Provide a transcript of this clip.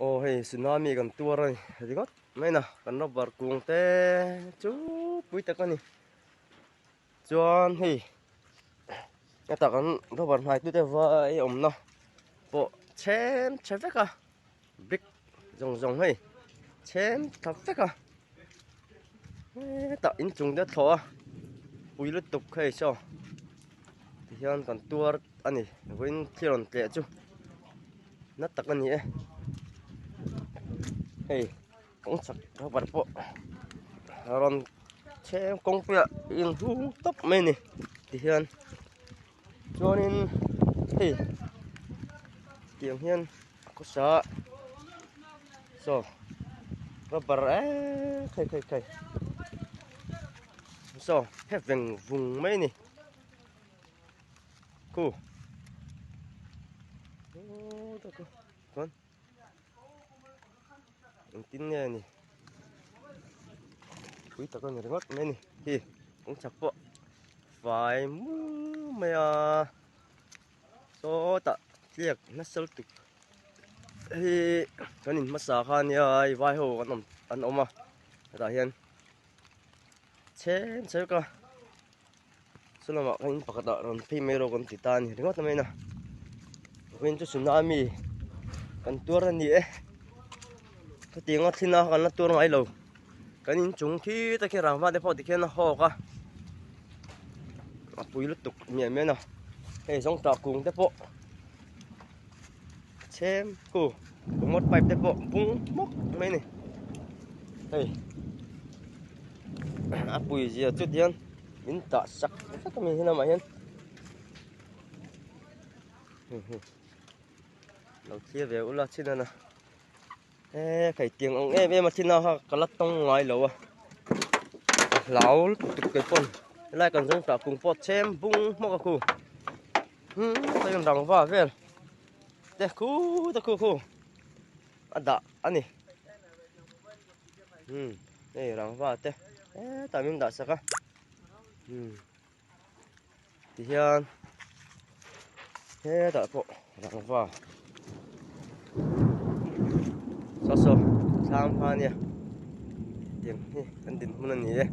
Ô hey tsunami kan tua rồi thì gót mấy nào kan nó bật cuồng té chú bụi ta con này chuan hey cái ta kan nó bật hai tu té vai nó bộ chém chém phết à big rồng rồng hey chém thật phết à ta in chung đã thọ bụi lứt tục hey sao thì hiện kan tua anh này với thiên lệ chú nó tắc anh này hey cũng sạch nó bật bộ rồi xem công việc in hú tóc mình này thì hiện cho nên thì tiếng hiền có sợ so nó bật khai khai khai so hết vùng mấy này cô con tin nghe này quý tao con người ngót mấy này thì cũng chặt bộ phải mua mày so ta liệt nó sâu tục thì cái nhìn mắt sáng khan ya vai hồ anh ôm à ta hiện chém chém cơ số là cái bạc đỏ rồi phi mê rồi còn titan thì ngót mấy nè quên cho tsunami còn tua ra nhỉ cái tiếng ngót thì nó còn nó tua ngay lâu cái nhìn chúng khi ta khi làm vào để phô thì khi nó ho cả bụi lứt tục miệng miệng nào hey giống trà cùng tiếp bộ chém cô cũng một bài tiếp bộ bung mốc mấy này hey bụi gì chút điên những tạ sắc rất là mình thế nào mà hiên đầu kia về ula trên này nè cái tiếng ông em mà trên nào có lát tông ngoài lầu à lão tục cái con lại còn giống trà cùng pot chém bung mốc cô tay còn đằng vào về te khu ada anh này đây đằng vào te tại mình đã sắc á thì hiện thế tại bộ đằng vào sao sao sam pha nha tiếng anh tin muốn gì đấy